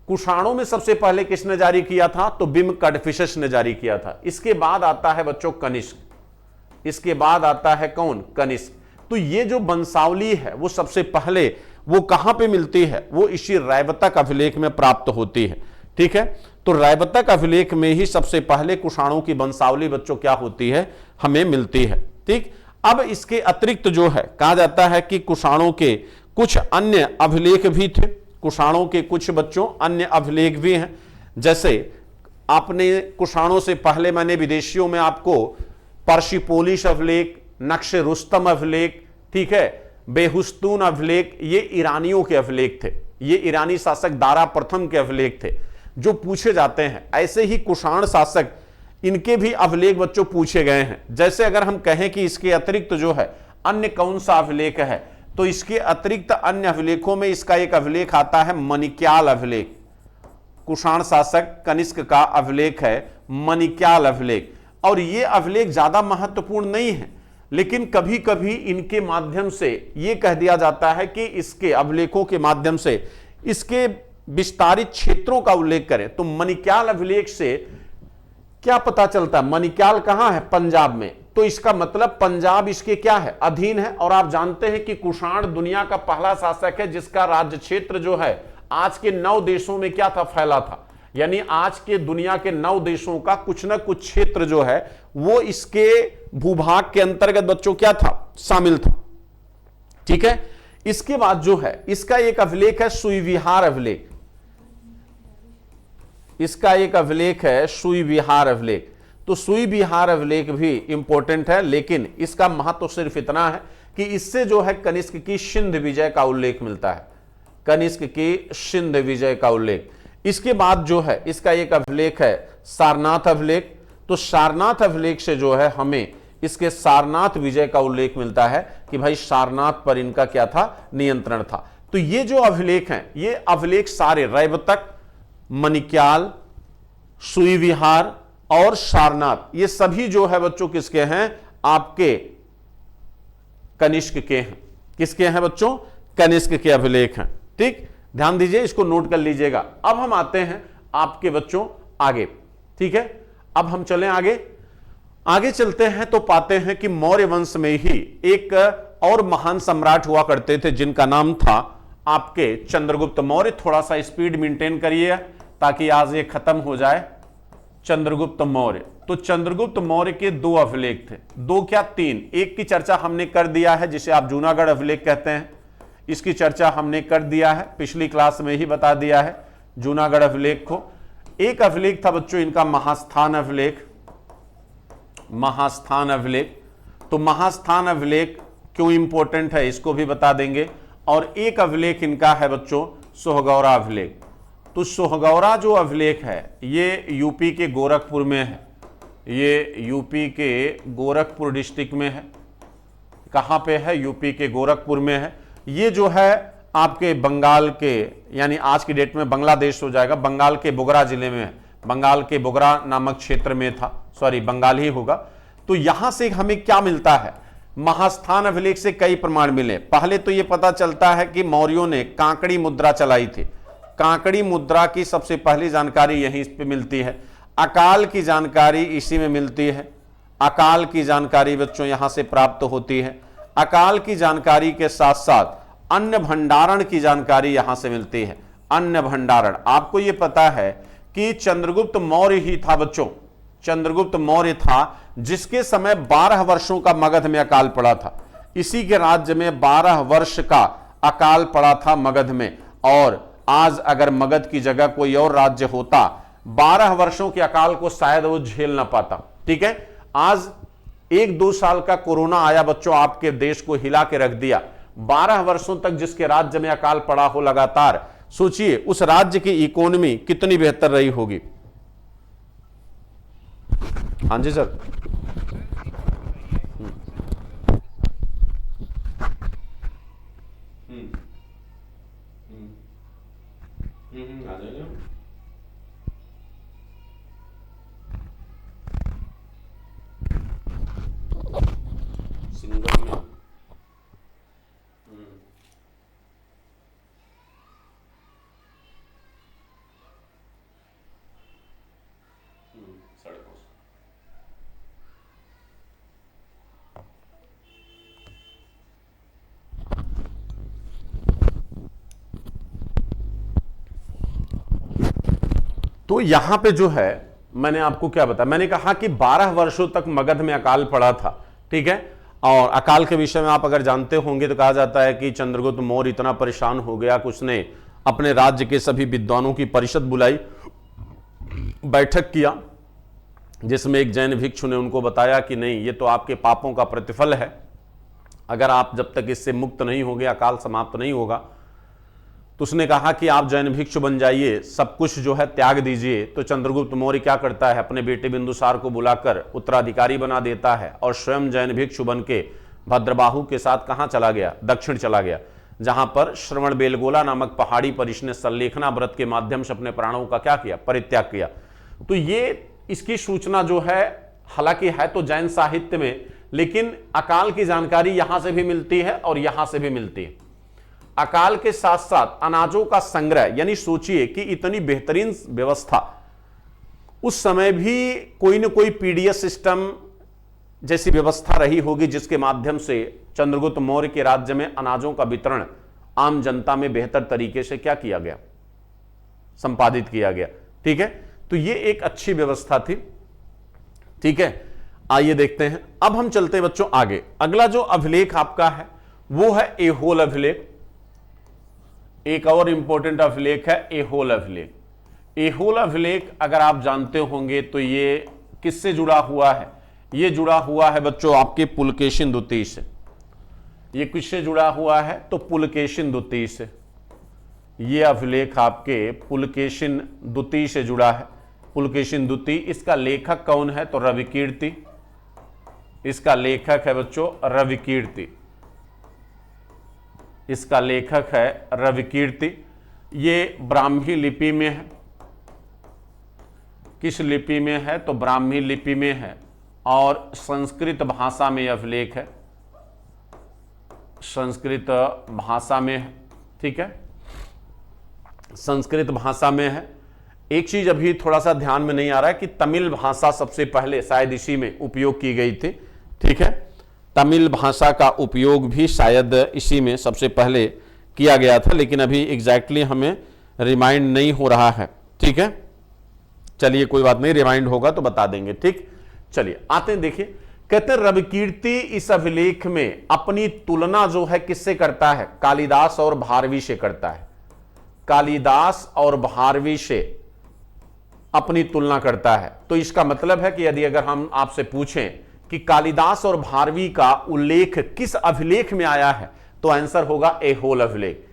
कुषाणों में सबसे पहले किसने जारी किया था? तो बिम कड़फिसेस ने जारी किया था। इसके बाद आता है बच्चों कनिष्क। इसके बाद आता है कौन? कनिष्क। तो ये जो वंशावली है वो सबसे पहले वो कहां पे मिलती है? वो इसी रैबतक अभिलेख में प्राप्त होती है। ठीक है, तो रैबतक अभिलेख में ही सबसे पहले कुषाणों की वंशावली बच्चों क्या होती है? हमें मिलती है। ठीक, अब इसके अतिरिक्त जो है कहा जाता है कि कुषाणों के कुछ अन्य अभिलेख भी थे। कुषाणों के कुछ बच्चों अन्य अभिलेख भी हैं। जैसे आपने कुषाणों से पहले मैंने विदेशियों में आपको पर्शिपोलिस अभिलेख, नक्श रुस्तम अभिलेख, ठीक है, बेहुस्तून अभिलेख, ये ईरानियों के अभिलेख थे। ये ईरानी शासक दारा प्रथम के अभिलेख थे जो पूछे जाते हैं। ऐसे ही कुषाण शासक इनके भी अभिलेख बच्चों पूछे गए हैं। जैसे अगर हम कहें कि इसके अतिरिक्त जो है अन्य कौन सा अभिलेख है, तो इसके अतिरिक्त अन्य अभिलेखों में इसका एक अभिलेख आता है मणिक्याल अभिलेख। कुषाण शासक कनिष्क का अभिलेख है मणिक्याल अभिलेख। और ये अभिलेख ज्यादा महत्वपूर्ण नहीं है, लेकिन कभी कभी इनके माध्यम से यह कह दिया जाता है कि इसके अभिलेखों के माध्यम से इसके विस्तारित क्षेत्रों का उल्लेख करें। तो मणिक्याल अभिलेख से क्या पता चलता है? मणिक्याल कहां है? पंजाब में। तो इसका मतलब पंजाब इसके क्या है? अधीन है। और आप जानते हैं कि कुषाण दुनिया का पहला शासक है जिसका राज्य क्षेत्र जो है आज के 9 देशों में क्या था? फैला था। यानी आज के दुनिया के 9 देशों का कुछ ना कुछ क्षेत्र जो है वो इसके भूभाग के अंतर्गत बच्चों क्या था? शामिल था। ठीक है। इसके बाद जो है इसका एक अभिलेख है सुईविहार अभिलेख। इसका एक अभिलेख है सुईविहार अभिलेख। तो सुईविहार अभिलेख भी इंपॉर्टेंट है, लेकिन इसका महत्व सिर्फ इतना है कि इससे जो है कनिष्क की सिंध विजय का उल्लेख मिलता है। कनिष्क की सिंध विजय का उल्लेख। इसके बाद जो है इसका एक अभिलेख है सारनाथ अभिलेख। तो सारनाथ अभिलेख से जो है हमें इसके सारनाथ विजय का उल्लेख मिलता है कि भाई सारनाथ पर इनका क्या था? नियंत्रण था। तो ये जो अभिलेख हैं, ये अभिलेख सारे रैवतक, मणिक्याल, सुईविहार और सारनाथ, ये सभी जो है बच्चों किसके हैं? आपके कनिष्क के हैं। किसके हैं बच्चों? कनिष्क के अभिलेख हैं। ठीक, ध्यान दीजिए, इसको नोट कर लीजिएगा। अब हम आते हैं आपके बच्चों आगे। ठीक है, अब हम चलें आगे चलते हैं तो पाते हैं कि मौर्य वंश में ही एक और महान सम्राट हुआ करते थे जिनका नाम था आपके चंद्रगुप्त मौर्य। थोड़ा सा स्पीड मेंटेन करिए ताकि आज ये खत्म हो जाए। चंद्रगुप्त मौर्य। तो चंद्रगुप्त मौर्य के 2 अभिलेख थे। 2 क्या 3। एक की चर्चा हमने कर दिया है जिसे आप जूनागढ़ अभिलेख कहते हैं। इसकी चर्चा हमने कर दिया है, पिछली क्लास में ही बता दिया है जूनागढ़ अभिलेख को। एक अभिलेख था बच्चों इनका महास्थान अभिलेख। महास्थान अभिलेख। तो महास्थान अभिलेख क्यों इंपॉर्टेंट है इसको भी बता देंगे। और एक अभिलेख इनका है बच्चों सोहगौरा अभिलेख। तो सोहगौरा जो अभिलेख है ये यूपी के गोरखपुर में है। ये यूपी के गोरखपुर डिस्ट्रिक्ट में है। कहां पे है? यूपी के गोरखपुर में है। ये जो है आपके बंगाल के, यानी आज की डेट में बांग्लादेश हो जाएगा, बंगाल के बोगरा जिले में है। बंगाल के बोगरा नामक क्षेत्र में था, सॉरी बंगाल ही होगा। तो यहां से हमें क्या मिलता है? महास्थान अभिलेख से कई प्रमाण मिले। पहले तो यह पता चलता है कि मौर्यों ने कांकड़ी मुद्रा चलाई थी। कांकड़ी मुद्रा की सबसे पहली जानकारी यहीं पे मिलती है। अकाल की जानकारी इसी में मिलती है। अकाल की जानकारी बच्चों यहां से प्राप्त होती है। अकाल की जानकारी के साथ साथ अन्न भंडारण की जानकारी यहां से मिलती है। अन्न भंडारण, आपको यह पता है कि चंद्रगुप्त मौर्य ही था बच्चों, चंद्रगुप्त मौर्य था जिसके समय 12 वर्षों का मगध में अकाल पड़ा था। इसी के राज्य में 12 वर्ष का अकाल पड़ा था मगध में। और आज अगर मगध की जगह कोई और राज्य होता, 12 वर्षों के अकाल को शायद वो झेल ना पाता। ठीक है, आज 1-2 साल का कोरोना आया बच्चों, आपके देश को हिला के रख दिया। 12 वर्षों तक जिसके राज्य में अकाल पड़ा हो लगातार, सोचिए उस राज्य की इकोनॉमी कितनी बेहतर रही होगी। हाँ जी सर। आ जाएगा। सिंगल में सड़कों से। तो यहां पे जो है मैंने आपको क्या बताया, मैंने कहा कि 12 वर्षों तक मगध में अकाल पड़ा था। ठीक है, और अकाल के विषय में आप अगर जानते होंगे तो कहा जाता है कि चंद्रगुप्त मौर्य इतना परेशान हो गया कि उसने अपने राज्य के सभी विद्वानों की परिषद बुलाई, बैठक किया, जिसमें एक जैन भिक्षु ने उनको बताया कि नहीं, ये तो आपके पापों का प्रतिफल है। अगर आप जब तक इससे मुक्त नहीं होंगे, अकाल समाप्त नहीं होगा, तो उसने कहा कि आप जैन भिक्षु बन जाइए, सब कुछ जो है त्याग दीजिए। तो चंद्रगुप्त मौर्य क्या करता है, अपने बेटे बिंदुसार को बुलाकर उत्तराधिकारी बना देता है और स्वयं जैन भिक्षु बन के भद्रबाहु के साथ कहां चला गया, दक्षिण चला गया, जहां पर श्रवण बेलगोला नामक पहाड़ी पर इसने सल्लेखना व्रत के माध्यम से अपने प्राणों का क्या किया, परित्याग किया। तो ये इसकी सूचना जो है, हालांकि है तो जैन साहित्य में, लेकिन अकाल की जानकारी यहां से भी मिलती है और यहां से भी मिलती है। अकाल के साथ साथ अनाजों का संग्रह, यानी सोचिए कि इतनी बेहतरीन व्यवस्था उस समय भी कोई न कोई पीडीएस सिस्टम जैसी व्यवस्था रही होगी, जिसके माध्यम से चंद्रगुप्त मौर्य के राज्य में अनाजों का वितरण आम जनता में बेहतर तरीके से क्या किया गया, संपादित किया गया। ठीक है, तो ये एक अच्छी व्यवस्था थी। ठीक है, आइए देखते हैं। अब हम चलते हैं बच्चों आगे। अगला जो अभिलेख आपका है वो है एहोल अभिलेख। एक और इंपॉर्टेंट अभिलेख है एहोल अभिलेख। एहोल अभिलेख अगर आप जानते होंगे तो ये किससे जुड़ा हुआ है, ये जुड़ा हुआ है बच्चों आपके पुलकेशिन द्वितीय से। ये किससे जुड़ा हुआ है, तो पुलकेशिन द्वितीय से। ये अभिलेख आपके पुलकेशिन द्वितीय से जुड़ा है। पुलकेशिन द्वितीय, इसका लेखक कौन है, तो रविकीर्ति। इसका लेखक है बच्चों रविकीर्ति। इसका लेखक है रविकीर्ति। ये ब्राह्मी लिपि में है। किस लिपि में है, तो ब्राह्मी लिपि में है और संस्कृत भाषा में अभिलेख है, संस्कृत भाषा में है। ठीक है, संस्कृत भाषा में है। एक चीज अभी थोड़ा सा ध्यान में नहीं आ रहा है कि तमिल भाषा सबसे पहले शायद इसी में उपयोग की गई थी। ठीक है, तमिल भाषा का उपयोग भी शायद इसी में सबसे पहले किया गया था, लेकिन अभी एग्जैक्टली हमें रिमाइंड नहीं हो रहा है। ठीक है, चलिए कोई बात नहीं, रिमाइंड होगा तो बता देंगे। ठीक, चलिए आते हैं। देखिए, कहते हैं रविकीर्ति इस अभिलेख में अपनी तुलना जो है किससे करता है, कालिदास और भारवी से करता है। कालिदास और भारवी से अपनी तुलना करता है। तो इसका मतलब है कि यदि अगर हम आपसे पूछें कि कालिदास और भारवी का उल्लेख किस अभिलेख में आया है, तो आंसर होगा एहोल अभिलेख।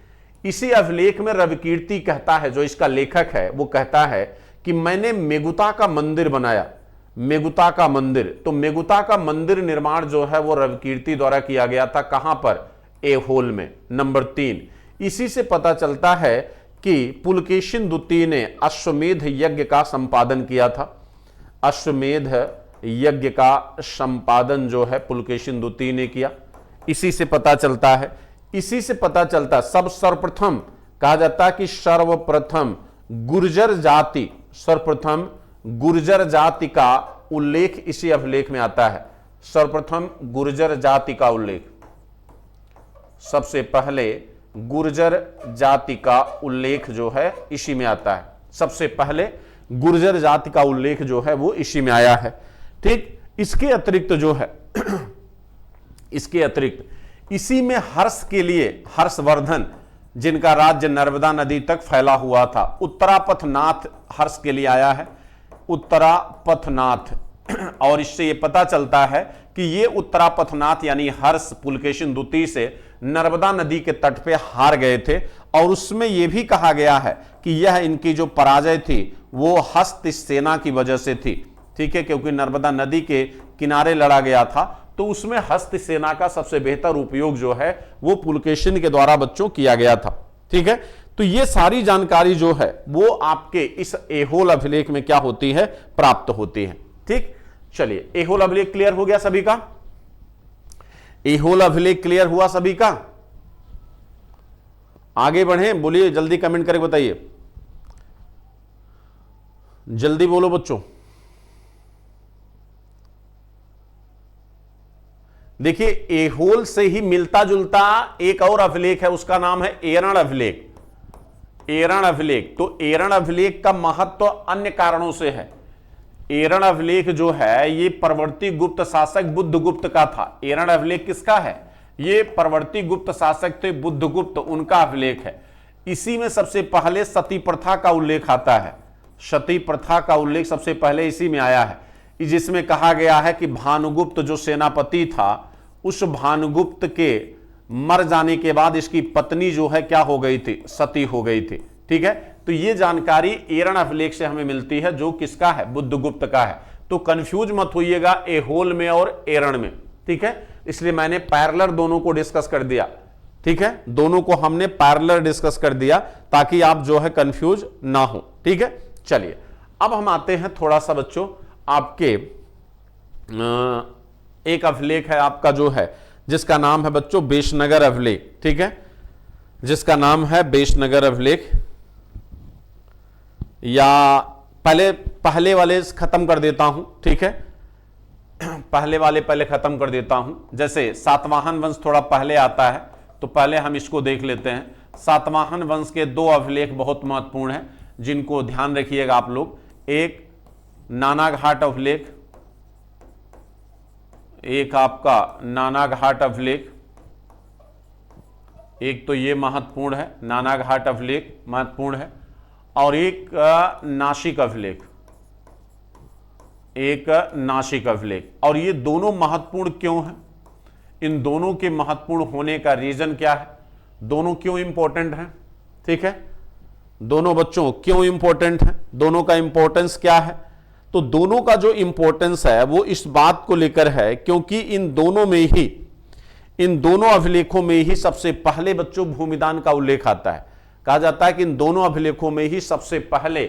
इसी अभिलेख में रविकीर्ति कहता है, जो इसका लेखक है, वो कहता है कि मैंने मेगुता का मंदिर बनाया। मेगुता का मंदिर, तो मेगुता का मंदिर निर्माण जो है वो रविकीर्ति द्वारा किया गया था। कहां पर, एहोल में। नंबर 3, इसी से पता चलता है कि पुलकेशिन द्वितीय ने अश्वमेध यज्ञ का संपादन किया था। अश्वमेध यज्ञ का संपादन जो है पुलकेशिन द्वितीय ने किया, इसी से पता चलता है। इसी से पता चलता, सब सर्वप्रथम कहा जाता है कि सर्वप्रथम गुर्जर जाति, सर्वप्रथम गुर्जर जाति का उल्लेख इसी अभिलेख में आता है। सर्वप्रथम गुर्जर जाति का उल्लेख, सबसे पहले गुर्जर जाति का उल्लेख जो है इसी में आता है। सबसे पहले गुर्जर जाति का उल्लेख जो है वो इसी में आया है। ठीक, इसके अतिरिक्त जो है इसके अतिरिक्त इसी में हर्ष के लिए हर्षवर्धन, जिनका राज्य नर्मदा नदी तक फैला हुआ था, उत्तरापथनाथ हर्ष के लिए आया है। उत्तरापथनाथ, और इससे यह पता चलता है कि ये उत्तरापथनाथ यानी हर्ष पुलकेशिन द्वितीय से नर्मदा नदी के तट पे हार गए थे, और उसमें यह भी कहा गया है कि यह इनकी जो पराजय थी वो हस्त सेना की वजह से थी। ठीक है, क्योंकि नर्मदा नदी के किनारे लड़ा गया था, तो उसमें हस्त सेना का सबसे बेहतर उपयोग जो है वो पुलकेशिन के द्वारा बच्चों किया गया था। ठीक है, तो ये सारी जानकारी जो है वो आपके इस एहोल अभिलेख में क्या होती है, प्राप्त होती है। ठीक, चलिए एहोल अभिलेख क्लियर हो गया सभी का? एहोल अभिलेख क्लियर हुआ सभी का? आगे बढ़े, बोलिए, जल्दी कमेंट करके बताइए, जल्दी बोलो बच्चों। देखिए, एहोल से ही मिलता जुलता एक और अभिलेख है, उसका नाम है एरण अभिलेख। एरण अभिलेख, तो एरण अभिलेख का महत्व अन्य कारणों से है। एरण अभिलेख जो है ये परवर्ती गुप्त शासक बुद्धगुप्त का था। एरण अभिलेख किसका है? ये परवर्ती गुप्त शासक थे बुद्धगुप्त, उनका अभिलेख है। इसी में सबसे पहले सती प्रथा का उल्लेख आता है। सती प्रथा का उल्लेख सबसे पहले इसी में आया है, जिसमें कहा गया है कि भानुगुप्त जो सेनापति था, उस भानुगुप्त के मर जाने के बाद इसकी पत्नी जो है क्या हो गई थी, सती हो गई थी। ठीक है, तो ये जानकारी एरण अभिलेख से हमें मिलती है, जो किसका है, बुद्धगुप्त का है। तो कंफ्यूज मत होइएगा एहोल में और एरण में। ठीक है, इसलिए मैंने पैरेलल दोनों को डिस्कस कर दिया। ठीक है, दोनों को हमने पैरेलल डिस्कस कर दिया ताकि आप जो है कंफ्यूज ना हो। ठीक है, चलिए अब हम आते हैं थोड़ा सा बच्चों आपके एक अभिलेख है आपका जो है, जिसका नाम है बच्चों बेशनगर अभिलेख। ठीक है, जिसका नाम है बेशनगर अभिलेख, या पहले वाले खत्म कर देता हूं। ठीक है, पहले वाले पहले खत्म कर देता हूं। जैसे सातवाहन वंश थोड़ा पहले आता है, तो पहले हम इसको देख लेते हैं। सातवाहन वंश के दो अभिलेख बहुत महत्वपूर्ण हैं, जिनको ध्यान रखिएगा आप लोग। एक नानाघाट अभिलेख, एक आपका नानाघाट अभिलेख, एक तो ये महत्वपूर्ण है, नानाघाट अभिलेख महत्वपूर्ण है, और एक नासिक अभिलेख, एक नासिक अभिलेख। और ये दोनों महत्वपूर्ण क्यों हैं? इन दोनों के महत्वपूर्ण होने का रीजन क्या है? दोनों क्यों इंपॉर्टेंट हैं? ठीक है, दोनों बच्चों क्यों इंपॉर्टेंट हैं? दोनों का इंपॉर्टेंस क्या है? तो दोनों का जो इंपॉर्टेंस है वो इस बात को लेकर है क्योंकि इन दोनों अभिलेखों में ही सबसे पहले बच्चों भूमिदान का उल्लेख आता है। कहा जाता है कि इन दोनों अभिलेखों में ही सबसे पहले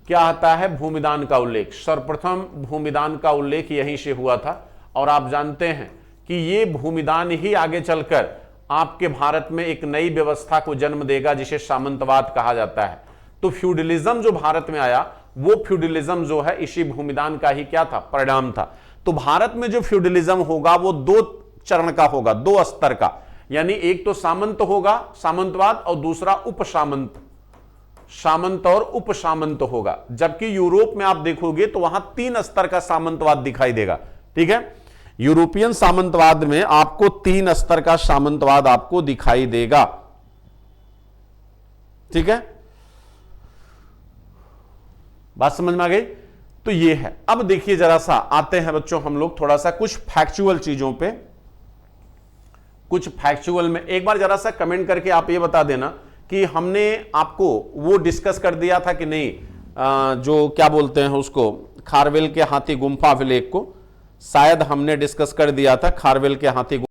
क्या आता है? भूमिदान का उल्लेख। सर्वप्रथम भूमिदान का उल्लेख यहीं से हुआ था, और आप जानते हैं कि ये भूमिदान ही आगे चलकर आपके भारत में एक नई व्यवस्था को जन्म देगा, जिसे सामंतवाद कहा जाता है। तो फ्यूडलिज्म जो भारत में आया, वो फ्यूडलिज्म जो है इसी भूमिदान का ही क्या था? परिणाम था। तो भारत में जो फ्यूडलिज्म होगा वो दो चरण का होगा, दो स्तर का। यानी एक तो सामंत होगा, सामंतवाद, और दूसरा उपसामंत, सामंत और उपसामंत होगा। जबकि यूरोप में आप देखोगे तो वहां 3 स्तर का सामंतवाद दिखाई देगा। ठीक है, यूरोपियन सामंतवाद में आपको 3 स्तर का सामंतवाद आपको दिखाई देगा। ठीक है, बात समझ में आ गई? तो ये है। अब देखिए जरा सा आते हैं बच्चों हम लोग थोड़ा सा कुछ फैक्चुअल चीजों पे। कुछ फैक्चुअल में एक बार जरा सा कमेंट करके आप ये बता देना कि हमने आपको वो डिस्कस कर दिया था कि नहीं, जो क्या बोलते हैं उसको, खारवेल के हाथी गुम्फा अभिलेख को शायद हमने डिस्कस कर दिया था। खारवेल के हाथी